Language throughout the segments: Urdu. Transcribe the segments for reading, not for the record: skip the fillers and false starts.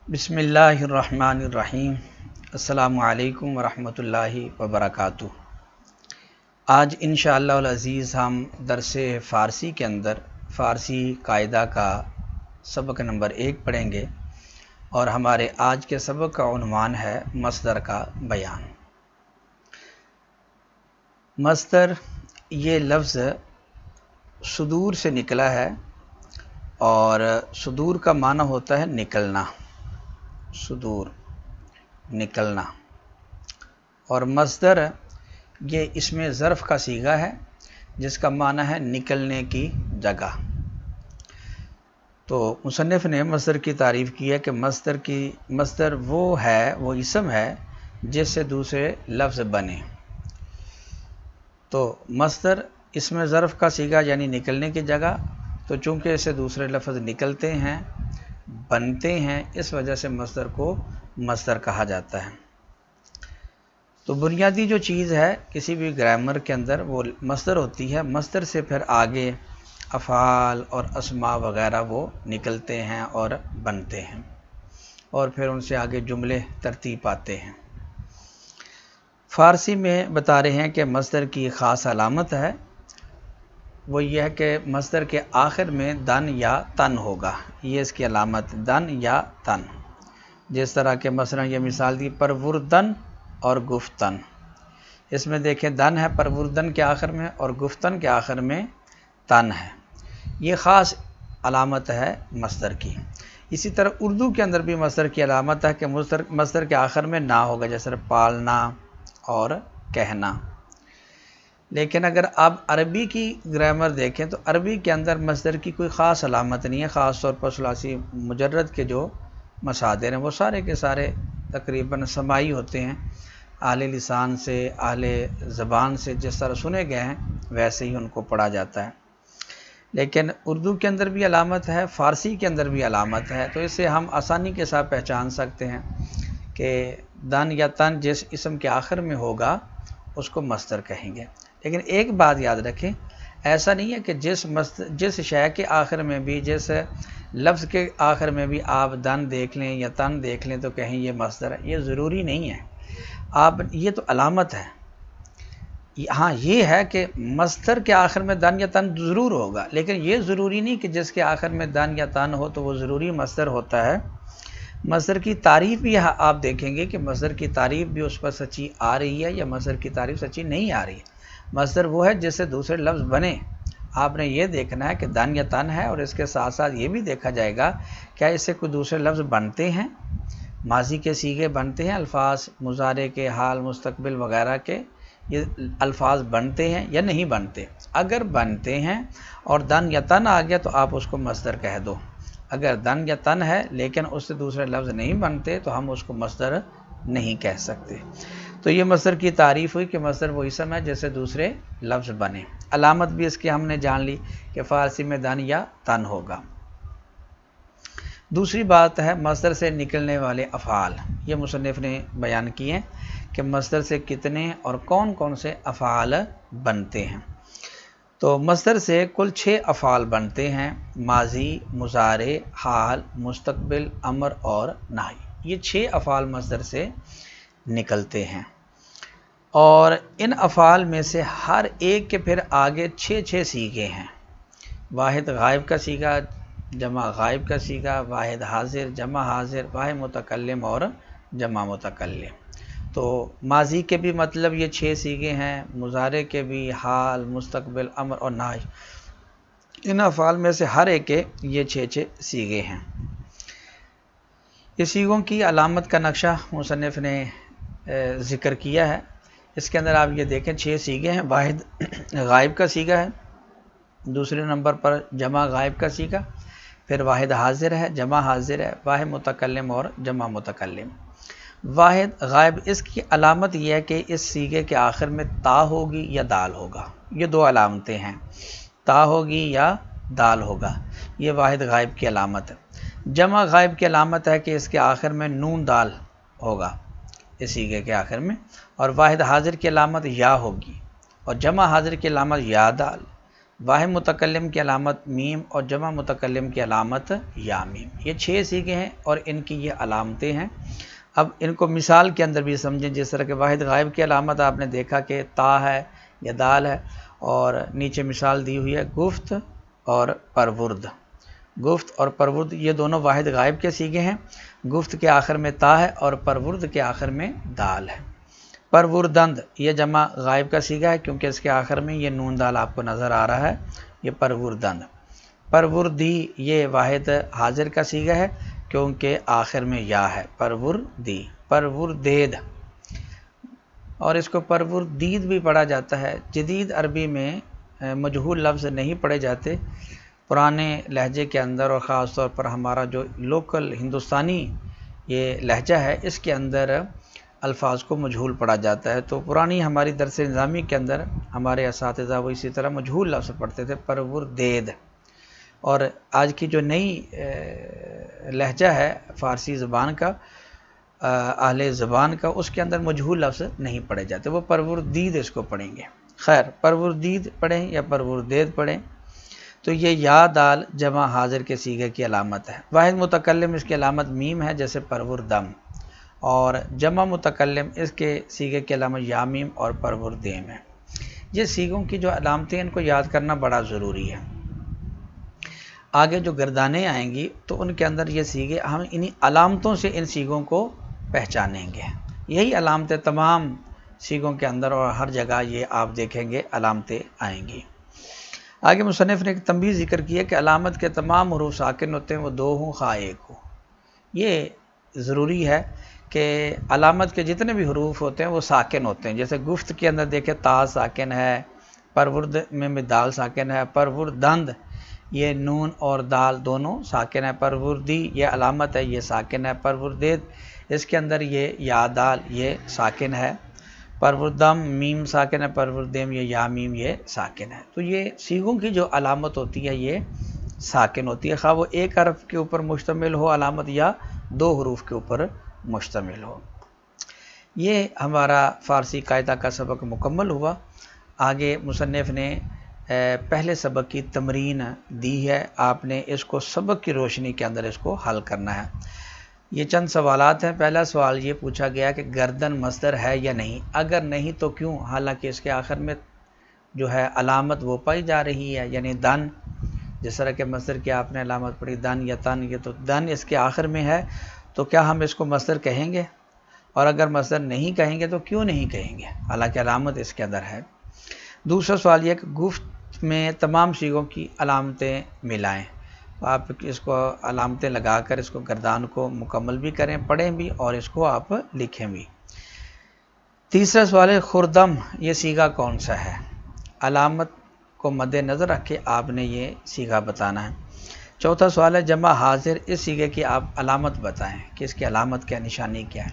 بسم اللہ الرحمن الرحیم۔ السلام علیکم ورحمۃ اللہ وبرکاتہ۔ آج انشاءاللہ العزیز ہم درس فارسی کے اندر فارسی قاعدہ کا سبق نمبر 1 پڑھیں گے، اور ہمارے آج کے سبق کا عنوان ہے مصدر کا بیان۔ مصدر یہ لفظ صدور سے نکلا ہے، اور صدور کا معنی ہوتا ہے نکلنا، صدور نکلنا، اور مصدر یہ اس میں ظرف کا صیغہ ہے جس کا معنی ہے نکلنے کی جگہ۔ تو مصنف نے مصدر کی تعریف کی ہے کہ مصدر وہ اسم ہے جس سے دوسرے لفظ بنے۔ تو مصدر اس میں ظرف کا صیغہ یعنی نکلنے کی جگہ، تو چونکہ اسے دوسرے لفظ نکلتے ہیں، بنتے ہیں، اس وجہ سے مصدر کو مصدر کہا جاتا ہے۔ تو بنیادی جو چیز ہے کسی بھی گرامر کے اندر وہ مصدر ہوتی ہے۔ مصدر سے پھر آگے افعال اور اسماء وغیرہ وہ نکلتے ہیں اور بنتے ہیں، اور پھر ان سے آگے جملے ترتیب پاتے ہیں۔ فارسی میں بتا رہے ہیں کہ مصدر کی خاص علامت ہے، وہ یہ ہے کہ مصدر کے آخر میں دن یا تن ہوگا۔ یہ اس کی علامت دن یا تن، جس طرح کہ مثلا یہ مثال دی پروردن اور گفتن۔ اس میں دیکھیں دن ہے پروردن کے آخر میں، اور گفتن کے آخر میں تن ہے۔ یہ خاص علامت ہے مصدر کی۔ اسی طرح اردو کے اندر بھی مصدر کی علامت ہے کہ مصدر کے آخر میں نہ ہوگا، جیسے پالنا اور کہنا۔ لیکن اگر آپ عربی کی گرامر دیکھیں تو عربی کے اندر مصدر کی کوئی خاص علامت نہیں ہے، خاص طور پر ثلاثی مجرد کے جو مصادر ہیں وہ سارے کے سارے تقریباً سماعی ہوتے ہیں، اہل لسان سے، اہل زبان سے جس طرح سنے گئے ہیں ویسے ہی ان کو پڑھا جاتا ہے۔ لیکن اردو کے اندر بھی علامت ہے، فارسی کے اندر بھی علامت ہے، تو اسے ہم آسانی کے ساتھ پہچان سکتے ہیں کہ دن یا تن جس اسم کے آخر میں ہوگا اس کو مصدر کہیں گے۔ لیکن ایک بات یاد رکھیں، ایسا نہیں ہے کہ جس شے کے آخر میں بھی، جس لفظ کے آخر میں بھی آپ دن دیکھ لیں یا تن دیکھ لیں تو کہیں یہ مصدر ہے، یہ ضروری نہیں ہے۔ یہ تو علامت ہے۔ ہاں یہ ہے کہ مصدر کے آخر میں دن یا تن ضرور ہوگا، لیکن یہ ضروری نہیں کہ جس کے آخر میں دن یا تن ہو تو وہ ضروری مصدر ہوتا ہے۔ مصدر کی تعریف بھی آپ دیکھیں گے کہ مصدر کی تعریف بھی اس پر سچی آ رہی ہے یا مصدر کی تعریف سچی نہیں آ رہی ہے۔ مصدر وہ ہے جس سے دوسرے لفظ بنے۔ آپ نے یہ دیکھنا ہے کہ دن یا تن ہے، اور اس کے ساتھ ساتھ یہ بھی دیکھا جائے گا کیا اس سے کوئی دوسرے لفظ بنتے ہیں، ماضی کے صیغے بنتے ہیں، الفاظ مضارع کے، حال، مستقبل وغیرہ کے یہ الفاظ بنتے ہیں یا نہیں بنتے۔ اگر بنتے ہیں اور دن یا تن آ گیا تو آپ اس کو مصدر کہہ دو۔ اگر دن یا تن ہے لیکن اس سے دوسرے لفظ نہیں بنتے تو ہم اس کو مصدر نہیں کہہ سکتے۔ تو یہ مصدر کی تعریف ہوئی کہ مصدر وہ اسم ہے جس سے دوسرے لفظ بنے۔ علامت بھی اس کی ہم نے جان لی کہ فارسی میں دن یا تن ہوگا۔ دوسری بات ہے مصدر سے نکلنے والے افعال۔ یہ مصنف نے بیان کیے ہیں کہ مصدر سے کتنے اور کون کون سے افعال بنتے ہیں۔ تو مصدر سے کل 6 افعال بنتے ہیں: ماضی، مضارع، حال، مستقبل، امر اور نہی۔ یہ 6 افعال مصدر سے نکلتے ہیں، اور ان افعال میں سے ہر ایک کے پھر آگے 6 صیغے ہیں: واحد غائب کا صیغہ، جمع غائب کا صیغہ، واحد حاضر، جمع حاضر، واحد متکلم اور جمع متکلم۔ تو ماضی کے بھی مطلب یہ 6 صیغے ہیں، مضارع کے بھی، حال، مستقبل، امر اور نہی۔ ان افعال میں سے ہر ایک کے یہ 6 صیغے ہیں۔ یہ صیغوں کی علامت کا نقشہ مصنف نے ذکر کیا ہے۔ اس کے اندر آپ یہ دیکھیں 6 صیغے ہیں۔ واحد غائب کا صیغہ ہے، دوسرے نمبر پر جمع غائب کا صیغہ، پھر واحد حاضر ہے، جمع حاضر ہے، واحد متکلم اور جمع متکلم۔ واحد غائب، اس کی علامت یہ ہے کہ اس صیغے کے آخر میں تا ہوگی یا دال ہوگا۔ یہ 2 علامتیں ہیں، تا ہوگی یا دال ہوگا، یہ واحد غائب کی علامت ہے۔ جمع غائب کی علامت ہے کہ اس کے آخر میں نون دال ہوگا، اس صیغے کے آخر میں، اور واحد حاضر کی علامت یا ہوگی، اور جمع حاضر کی علامت یا دال۔ واحد متکلم کی علامت میم اور جمع متکلم کی علامت یا میم. یہ 6 سیغے ہیں اور ان کی یہ علامتیں ہیں. اب ان کو مثال کے اندر بھی سمجھیں. جس طرح کہ واحد غائب کی علامت آپ نے دیکھا کہ تا ہے یا دال ہے، اور نیچے مثال دی ہوئی ہے گفت اور پرورد. گفت اور پرورد یہ دونوں واحد غائب کے سیغے ہیں. گفت کے آخر میں تا ہے اور پرورد کے آخر میں دال ہے. پروردند یہ جمع غائب کا سیغہ ہے کیونکہ اس کے آخر میں یہ نون دال آپ کو نظر آ رہا ہے. یہ پروردند. پروردی یہ واحد حاضر کا سیغہ ہے کیونکہ آخر میں یا ہے. پروردی. پروردید اور اس کو پروردید بھی پڑھا جاتا ہے. جدید عربی میں مجہول لفظ نہیں پڑھے جاتے. پرانے لہجے کے اندر اور خاص طور پر ہمارا جو لوکل ہندوستانی یہ لہجہ ہے اس کے اندر الفاظ کو مجہول پڑھا جاتا ہے. تو پرانی ہماری درس نظامی کے اندر ہمارے اساتذہ وہ اسی طرح مجہول لفظ پڑھتے تھے پروردید. اور آج کی جو نئی لہجہ ہے فارسی زبان کا، اہل زبان کا، اس کے اندر مجہول لفظ نہیں پڑھے جاتے، وہ پروردید اس کو پڑھیں گے. خیر، پروردید پڑھیں یا پروردید پڑھیں. تو یہ یا دال جمع حاضر کے سیغے کی علامت ہے. واحد متکلم اس کی علامت میم ہے جیسے پروردم، اور جمع متکلم اس کے سیغے کی علامت یا میم اور پروردیم ہے. یہ سیغوں کی جو علامتیں ان کو یاد کرنا بڑا ضروری ہے. آگے جو گردانیں آئیں گی تو ان کے اندر یہ سیغے ہم انہی علامتوں سے ان سیغوں کو پہچانیں گے. یہی علامتیں تمام سیغوں کے اندر اور ہر جگہ یہ آپ دیکھیں گے علامتیں آئیں گی. آگے مصنف نے ایک تنبیہ ذکر کی ہے کہ علامت کے تمام حروف ساکن ہوتے ہیں، وہ 2 ہوں خواہ 1 ہو. یہ ضروری ہے کہ علامت کے جتنے بھی حروف ہوتے ہیں وہ ساکن ہوتے ہیں. جیسے گفت کے اندر دیکھیں تا ساکن ہے، پرورد میں دال ساکن ہے، پروردند یہ نون اور دال دونوں ساکن ہے، پروردی یہ علامت ہے یہ ساکن ہے، پروردید اس کے اندر یہ یا دال یہ ساکن ہے، پروردم میم ساکن ہے، پروردیم یہ یا میم یہ ساکن ہے. تو یہ سیغوں کی جو علامت ہوتی ہے یہ ساکن ہوتی ہے، خواہ وہ 1 حرف کے اوپر مشتمل ہو علامت یا 2 حروف کے اوپر مشتمل ہو. یہ ہمارا فارسی قاعدہ کا سبق مکمل ہوا. آگے مصنف نے پہلے سبق کی تمرین دی ہے. آپ نے اس کو سبق کی روشنی کے اندر اس کو حل کرنا ہے. یہ چند سوالات ہیں. پہلا سوال یہ پوچھا گیا کہ گردن مصدر ہے یا نہیں، اگر نہیں تو کیوں، حالانکہ اس کے آخر میں جو ہے علامت وہ پائی جا رہی ہے یعنی دن. جس طرح کہ مصدر کی آپ نے علامت پڑھی دن یا تن، یہ تو دن اس کے آخر میں ہے، تو کیا ہم اس کو مصدر کہیں گے؟ اور اگر مصدر نہیں کہیں گے تو کیوں نہیں کہیں گے حالانکہ علامت اس کے اندر ہے. دوسرا سوال یہ کہ گفت میں تمام سیغوں کی علامتیں ملائیں. آپ اس کو علامتیں لگا کر اس کو گردان کو مکمل بھی کریں، پڑھیں بھی اور اس کو آپ لکھیں بھی. تیسرا سوال ہے خردم یہ سیغہ کون سا ہے؟ علامت کو مد نظر رکھ کے آپ نے یہ سیغہ بتانا ہے. چوتھا سوال ہے جمع حاضر اس سیغے کی آپ علامت بتائیں کہ اس کی علامت کیا، نشانی کیا ہے.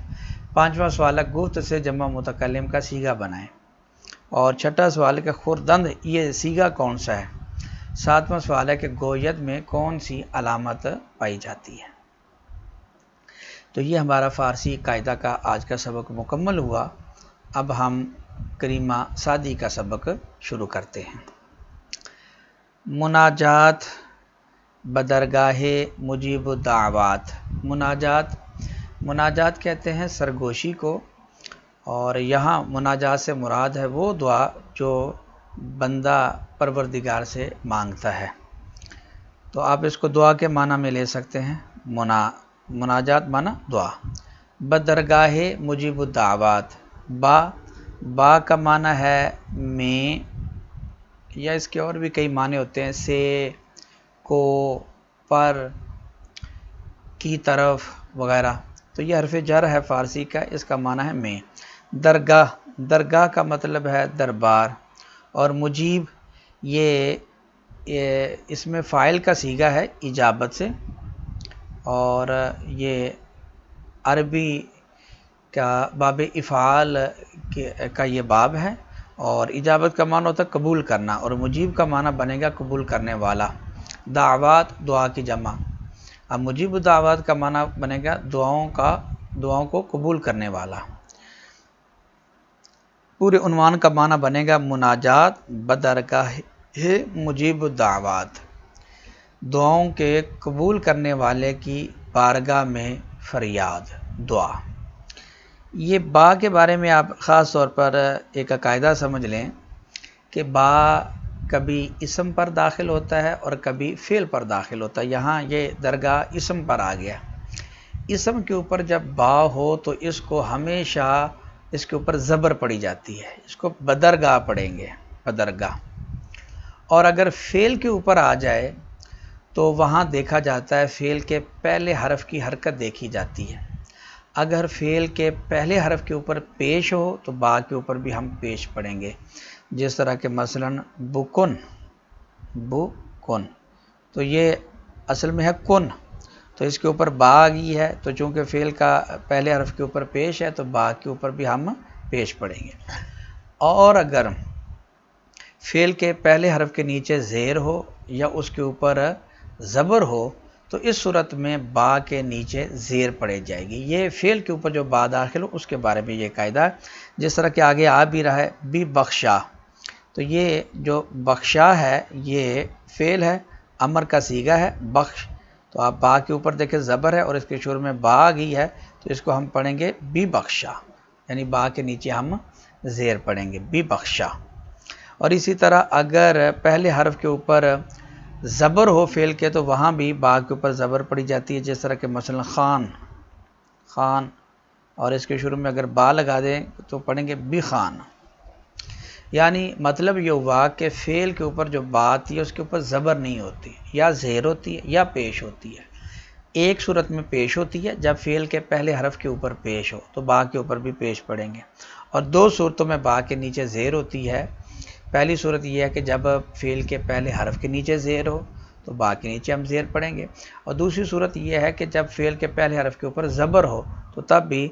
پانچواں سوال ہے گفت سے جمع متکلم کا سیغہ بنائیں. اور چھٹا سوال ہے کہ خردند یہ سیغہ کون سا ہے. ساتواں سوال ہے کہ گوید میں کون سی علامت پائی جاتی ہے. تو یہ ہمارا فارسی قاعدہ کا آج کا سبق مکمل ہوا. اب ہم کریمہ سادی کا سبق شروع کرتے ہیں. مناجات بدرگاہ مجیب الدعوات. مناجات کہتے ہیں سرگوشی کو، اور یہاں مناجات سے مراد ہے وہ دعا جو بندہ پروردگار سے مانگتا ہے. تو آپ اس کو دعا کے معنی میں لے سکتے ہیں. مناجات معنی دعا. بدرگاہ مجیب الدعوات، با کا معنی ہے میں، یا اس کے اور بھی کئی معنی ہوتے ہیں، سے، کو، پر، کی طرف وغیرہ. تو یہ حرف جر ہے فارسی کا، اس کا معنی ہے میں. درگاہ کا مطلب ہے دربار. اور مجیب یہ اس میں فاعل کا صیغہ ہے اجابت سے، اور یہ عربی کا باب افعال کا یہ باب ہے. اور اجابت کا معنی ہوتا ہے قبول کرنا، اور مجیب کا معنی بنے گا قبول کرنے والا. دعوات دعا کی جمع. اب مجیب الدعوات کا معنی بنے گا دعاؤں کو قبول کرنے والا. پورے عنوان کا معنی بنے گا مناجات بدرگاہ ہے مجیب الدعوات، دعاؤں کے قبول کرنے والے کی بارگاہ میں فریاد دعا۔ یہ با کے بارے میں آپ خاص طور پر ایک قاعدہ سمجھ لیں کہ با کبھی اسم پر داخل ہوتا ہے اور کبھی فعل پر داخل ہوتا ہے۔ یہاں یہ درگاہ اسم پر آ گیا۔ اسم کے اوپر جب با ہو تو اس کو ہمیشہ اس کے اوپر زبر پڑی جاتی ہے، اس کو بدرگاہ پڑھیں گے، بدرگاہ۔ اور اگر فعل کے اوپر آ جائے تو وہاں دیکھا جاتا ہے فعل کے پہلے حرف کی حرکت دیکھی جاتی ہے۔ اگر فعل کے پہلے حرف کے اوپر پیش ہو تو با کے اوپر بھی ہم پیش پڑھیں گے، جس طرح کہ مثلا بکن، بکن، تو یہ اصل میں ہے کن، تو اس کے اوپر با آ گئی ہے، تو چونکہ فعل کا پہلے حرف کے اوپر پیش ہے تو با کے اوپر بھی ہم پیش پڑھیں گے۔ اور اگر فعل کے پہلے حرف کے نیچے زیر ہو یا اس کے اوپر زبر ہو تو اس صورت میں با کے نیچے زیر پڑے جائے گی۔ یہ فعل کے اوپر جو با داخل ہو اس کے بارے میں یہ قاعدہ ہے، جس طرح کہ آگے آ بھی رہا ہے بھی بخشا، تو یہ جو بخشا ہے یہ فعل ہے، امر کا صیغہ ہے، بخش، تو آپ با کے اوپر دیکھیں زبر ہے اور اس کے شروع میں با آ گئی ہے تو اس کو ہم پڑھیں گے بھی بخشا، یعنی با کے نیچے ہم زیر پڑھیں گے بھی بخشا۔ اور اسی طرح اگر پہلے حرف کے اوپر زبر ہو فعل کے تو وہاں بھی با کے اوپر زبر پڑی جاتی ہے، جس طرح کہ مثلا خان، خان، اور اس کے شروع میں اگر با لگا دیں تو پڑھیں گے بھی خان۔ یعنی مطلب یہ ہوا کہ فعل کے اوپر جو با آتی ہے اس کے اوپر زبر نہیں ہوتی، یا زیر ہوتی ہے یا پیش ہوتی ہے۔ ایک صورت میں پیش ہوتی ہے جب فعل کے پہلے حرف کے اوپر پیش ہو تو با کے اوپر بھی پیش پڑھیں گے، اور دو صورتوں میں با کے نیچے زیر ہوتی ہے۔ پہلی صورت یہ ہے کہ جب فعل کے پہلے حرف کے نیچے زیر ہو تو با کے نیچے ہم زیر پڑھیں گے، اور دوسری صورت یہ ہے کہ جب فعل کے پہلے حرف کے اوپر زبر ہو تو تب بھی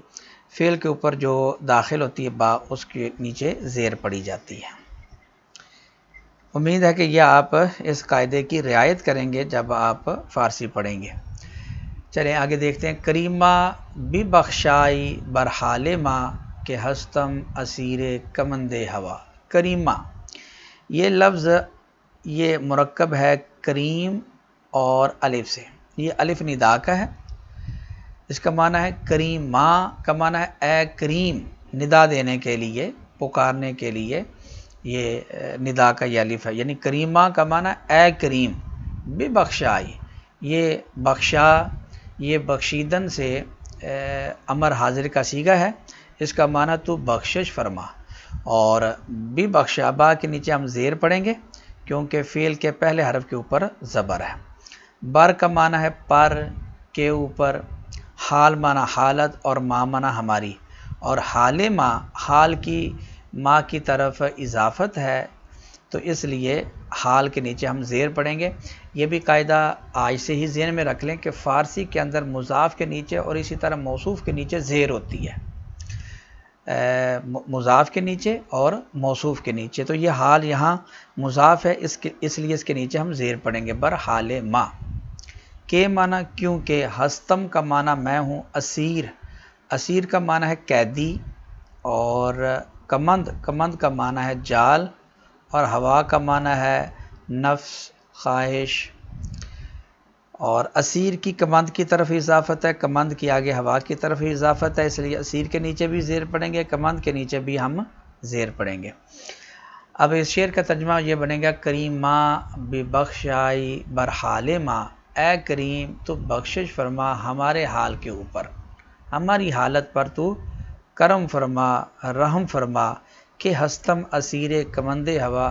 فعل کے اوپر جو داخل ہوتی ہے با اس کے نیچے زیر پڑی جاتی ہے۔ امید ہے کہ یہ آپ اس قاعدے کی رعایت کریں گے جب آپ فارسی پڑھیں گے۔ چلیں آگے دیکھتے ہیں۔ کریمہ بھی بخشائی برحال ماں کہ ہستم اسیر کمند ہوا۔ کریمہ یہ لفظ یہ مرکب ہے کریم اور الف سے، یہ الف ندا کا ہے، اس کا معنی ہے کریم، ماں کا معنی ہے اے کریم، ندا دینے کے لیے، پکارنے کے لیے یہ ندا کا یہ الف ہے، یعنی کریمہ کا معنی ہے اے کریم، بے بخشائی، یہ بخشا یہ بخشیدن سے امر حاضر کا صیغہ ہے، اس کا معنی تو بخشش فرما، اور بھی بخشا با کے نیچے ہم زیر پڑھیں گے کیونکہ فعل کے پہلے حرف کے اوپر زبر ہے۔ بر کا معنی ہے پر، کے اوپر، حال معنی حالت، اور ما معنی ہماری، اور حال ما حال کی ما کی طرف اضافت ہے تو اس لیے حال کے نیچے ہم زیر پڑھیں گے۔ یہ بھی قاعدہ آج سے ہی ذہن میں رکھ لیں کہ فارسی کے اندر مضاف کے نیچے اور اسی طرح موصوف کے نیچے زیر ہوتی ہے، مضاف کے نیچے اور موصوف کے نیچے، تو یہ حال یہاں مضاف ہے اس لیے اس کے نیچے ہم زیر پڑھیں گے بر حال ما۔ کے معنی کیونکہ، ہستم کا معنی میں ہوں، اسیر، اسیر کا معنی ہے قیدی، اور کمند، کمند کا معنی ہے جال، اور ہوا کا معنی ہے نفس، خواہش، اور اسیر کی کمند کی طرف اضافت ہے، کمند کی آگے ہوا کی طرف اضافت ہے، اس لیے اسیر کے نیچے بھی زیر پڑھیں گے، کمند کے نیچے بھی ہم زیر پڑھیں گے۔ اب اس شعر کا ترجمہ یہ بنے گا، کریم ماں بے بخشائی برحال ماں، اے کریم تو بخشش فرما ہمارے حال کے اوپر، ہماری حالت پر تو کرم فرما، رحم فرما، کہ ہستم اسیر کمند ہوا،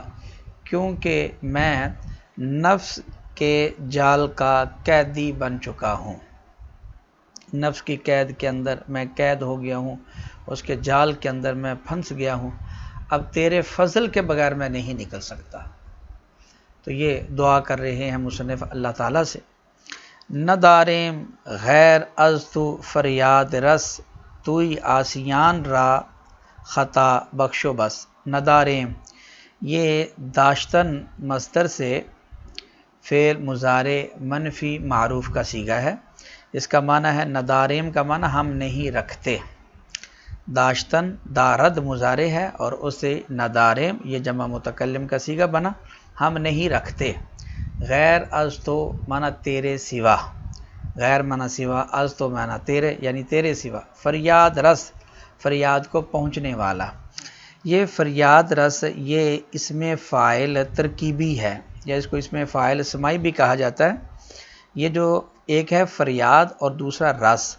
کیونکہ میں نفس کے جال کا قیدی بن چکا ہوں، نفس کی قید کے اندر میں قید ہو گیا ہوں، اس کے جال کے اندر میں پھنس گیا ہوں، اب تیرے فضل کے بغیر میں نہیں نکل سکتا۔ تو یہ دعا کر رہے ہیں مصنف اللہ تعالیٰ سے۔ نداریم غیر از تو فریاد رس، توئی آسیان را خطا بخش و بس۔ نداریم یہ داشتن مصدر سے فعل مضارع منفی معروف کا صیغہ ہے، اس کا معنی ہے نداریم کا معنی ہم نہیں رکھتے، داشتن دارد مضارع ہے اور اس سے نداریم یہ جمع متکلم کا صیغہ بنا، ہم نہیں رکھتے، غیر از تو مانا تیرے سوا، غیر مانا سوا، از تو مانا تیرے یعنی تیرے سوا، فریاد رس فریاد کو پہنچنے والا۔ یہ فریاد رس یہ اسم فاعل ترکیبی ہے، یا اس کو اسم فاعل سمائی بھی کہا جاتا ہے۔ یہ جو ایک ہے فریاد اور دوسرا رس،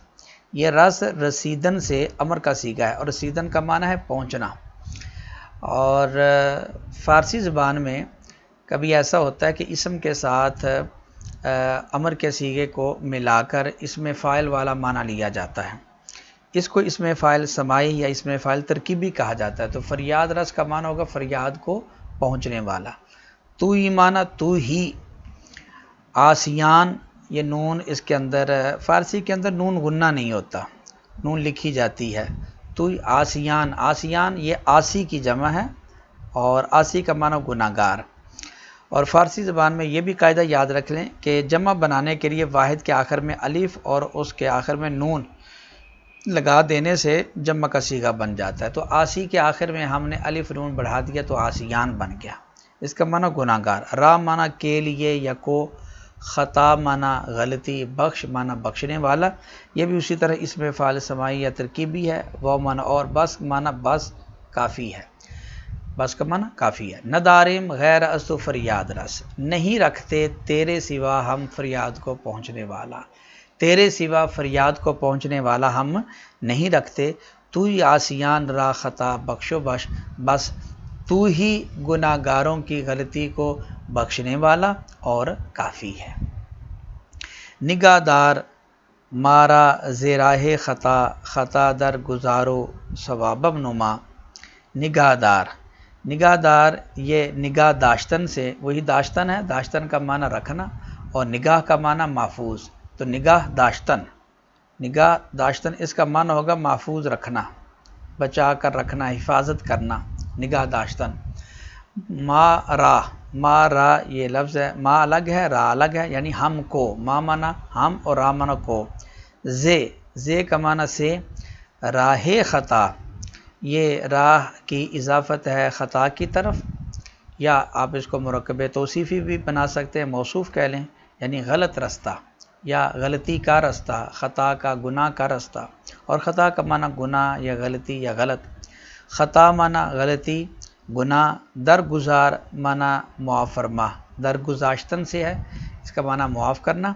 یہ رس رسیدن سے امر کا صیغہ ہے، اور رسیدن کا معنی ہے پہنچنا۔ اور فارسی زبان میں کبھی ایسا ہوتا ہے کہ اسم کے ساتھ امر کے صیغے کو ملا کر اسم فاعل والا معنی لیا جاتا ہے، اس کو اسم فاعل سمائی یا اسم فاعل ترکیبی کہا جاتا ہے۔ تو فریاد رس کا معنی ہوگا فریاد کو پہنچنے والا۔ تو ہی معنی تو ہی، آسیان یہ نون اس کے اندر فارسی کے اندر نون غنہ نہیں ہوتا، نون لکھی جاتی ہے۔ تو آسیان، آسیان یہ آسی کی جمع ہے، اور آسی کا معنی گناہ گار۔ اور فارسی زبان میں یہ بھی قاعدہ یاد رکھ لیں کہ جمع بنانے کے لیے واحد کے آخر میں الف اور اس کے آخر میں نون لگا دینے سے جمع کا صیغہ بن جاتا ہے۔ تو آسی کے آخر میں ہم نے الف نون بڑھا دیا تو آسیان بن گیا، اس کا معنی گناہ گار۔ را معنی کے لیے یا کو، خطا معنی غلطی، بخش معنی بخشنے والا، یہ بھی اسی طرح اسم فاعل سمائی یا ترکیبی ہے۔ وہ معنی اور بس معنی بس کافی ہے، بس کا معنی کافی ہے۔ ندارم غیر از تو فریاد رس، نہیں رکھتے تیرے سوا ہم فریاد کو پہنچنے والا، تیرے سوا فریاد کو پہنچنے والا ہم نہیں رکھتے۔ تو ہی آسیان را خطا بخش و بش، بس تو ہی گناہ گاروں کی غلطی کو بخشنے والا اور کافی ہے۔ نگاہ دار مارا زراہ خطا، خطا در گزارو ثوابم نما۔ نگاہ دار، نگاہ دار یہ نگاہ داشتن سے، وہی داشتن ہے، داشتن کا معنی رکھنا اور نگاہ کا معنی محفوظ، تو نگاہ داشتن، نگاہ داشتن اس کا معنی ہوگا محفوظ رکھنا، بچا کر رکھنا، حفاظت کرنا، نگاہ داشتن۔ ما را، ما را یہ لفظ ہے، ما الگ ہے را الگ ہے، یعنی ہم کو، ما معنی ہم اور را معنی کو۔ زے کا معنی سے، راہ خطا یہ راہ کی اضافت ہے خطا کی طرف، یا آپ اس کو مرکب توصیفی بھی بنا سکتے ہیں، موصوف کہہ لیں، یعنی غلط رستہ یا غلطی کا رستہ، خطا کا گناہ کا رستہ، اور خطا کا معنی گناہ یا غلطی یا غلط۔ خطا معنی غلطی، گناہ، درگزار معنی معاف فرما، درگزاشتن سے ہے، اس کا معنی معاف کرنا۔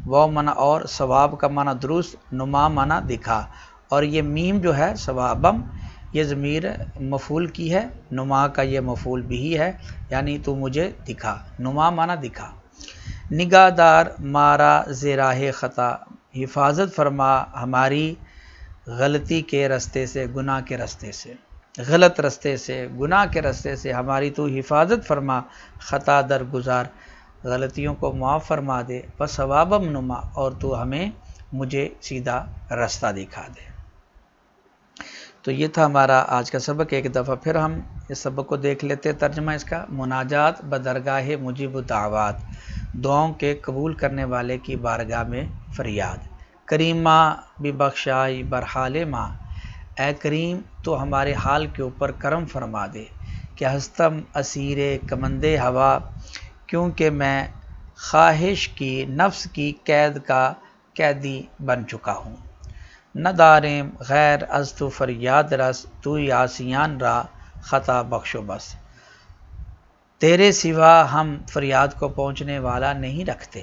وہ معنی اور، ثواب کا معنی درست، نما معنی دکھا، اور یہ میم جو ہے ثوابم یہ ضمیر مفعول کی ہے، نما کا یہ مفعول بھی ہے، یعنی تو مجھے دکھا، نما معنی دکھا۔ نگاہ دار مارا زراہ خطا، حفاظت فرما ہماری غلطی کے رستے سے، گناہ کے رستے سے، غلط رستے سے، گناہ کے رستے سے ہماری تو حفاظت فرما، خطا درگزار غلطیوں کو معاف فرما دے، بس ثوابم نما اور تو ہمیں مجھے سیدھا رستہ دکھا دے۔ تو یہ تھا ہمارا آج کا سبق۔ ایک دفعہ پھر ہم اس سبق کو دیکھ لیتے ہیں۔ ترجمہ اس کا، مناجات بدرگاہ مجیب الدعوات، دعاؤں کے قبول کرنے والے کی بارگاہ میں فریاد۔ کریمہ ببخشائی برحال ماں، اے کریم تو ہمارے حال کے اوپر کرم فرما دے، کہ ہستم اسیر کمند ہوا، کیونکہ میں خواہش کی، نفس کی قید کا قیدی بن چکا ہوں۔ ندارم غیر از تو فریاد رس، تو آسیان را خطا بخش و بس، تیرے سوا ہم فریاد کو پہنچنے والا نہیں رکھتے،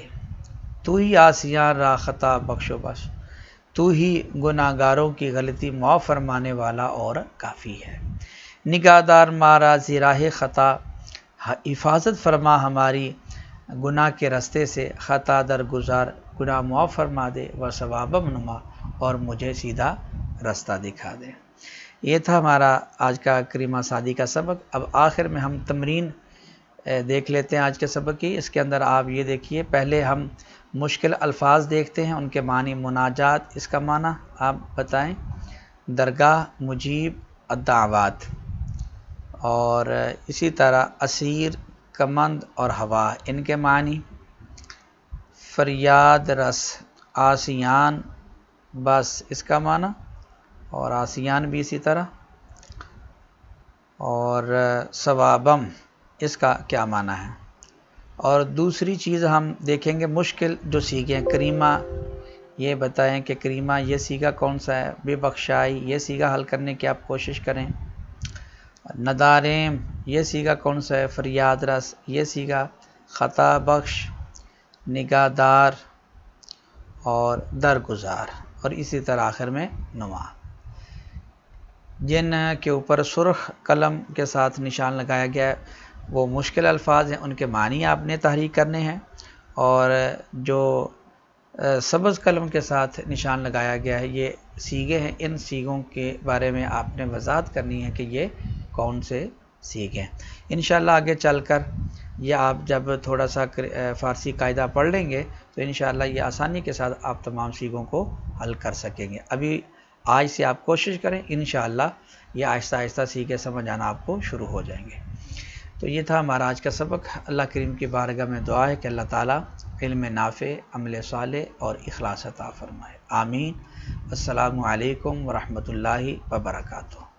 تو ہی آسیان را خطا بخش و بس، تو ہی گناہ گاروں کی غلطی معاف فرمانے والا اور کافی ہے۔ نگاہ دار مارا زراہ خطا، حفاظت فرما ہماری گناہ کے رستے سے، خطا درگزار گناہ معاف فرما دے، و ثوابم نما اور مجھے سیدھا رستہ دکھا دے۔ یہ تھا ہمارا آج کا کریمہ سعدی کا سبق۔ اب آخر میں ہم تمرین دیکھ لیتے ہیں آج کے سبق کی۔ اس کے اندر آپ یہ دیکھیے، پہلے ہم مشکل الفاظ دیکھتے ہیں، ان کے معنی۔ مناجات اس کا معنی آپ بتائیں، درگاہ مجیب الدعوات، اور اسی طرح اسیر، کمند اور ہوا، ان کے معنی۔ فریاد رس، آسیان بس اس کا معنی، اور آسیان بھی اسی طرح۔ اور ثوابم اس کا کیا معنی ہے؟ اور دوسری چیز ہم دیکھیں گے مشکل جو سیگے ہیں، کریمہ، یہ بتائیں کہ کریمہ یہ سیگا کون سا ہے، بے بخشائی یہ سیگا حل کرنے کی آپ کوشش کریں، نداریم یہ سیگا کون سا ہے، فریاد رس یہ سیگا، خطا بخش، نگاہدار اور درگزار، اور اسی طرح آخر میں نما۔ جن کے اوپر سرخ قلم کے ساتھ نشان لگایا گیا ہے وہ مشکل الفاظ ہیں، ان کے معنی آپ نے تحریک کرنے ہیں، اور جو سبز قلم کے ساتھ نشان لگایا گیا ہے یہ سیگے ہیں، ان سیگوں کے بارے میں آپ نے وضاحت کرنی ہے کہ یہ کون سے سیگے ہیں۔ انشاءاللہ آگے چل کر یہ آپ جب تھوڑا سا فارسی قاعدہ پڑھ لیں گے تو انشاءاللہ یہ آسانی کے ساتھ آپ تمام سیگوں کو حل کر سکیں گے۔ ابھی آج سے آپ کوشش کریں، انشاءاللہ یہ آہستہ آہستہ سیگے سمجھ آنا آپ کو شروع ہو جائیں گے۔ تو یہ تھا ہمارا آج کا سبق۔ اللہ کریم کی بارگاہ میں دعا ہے کہ اللہ تعالیٰ علم نافع، عمل صالح اور اخلاص عطا فرمائے، آمین۔ السلام علیکم ورحمۃ اللہ وبرکاتہ۔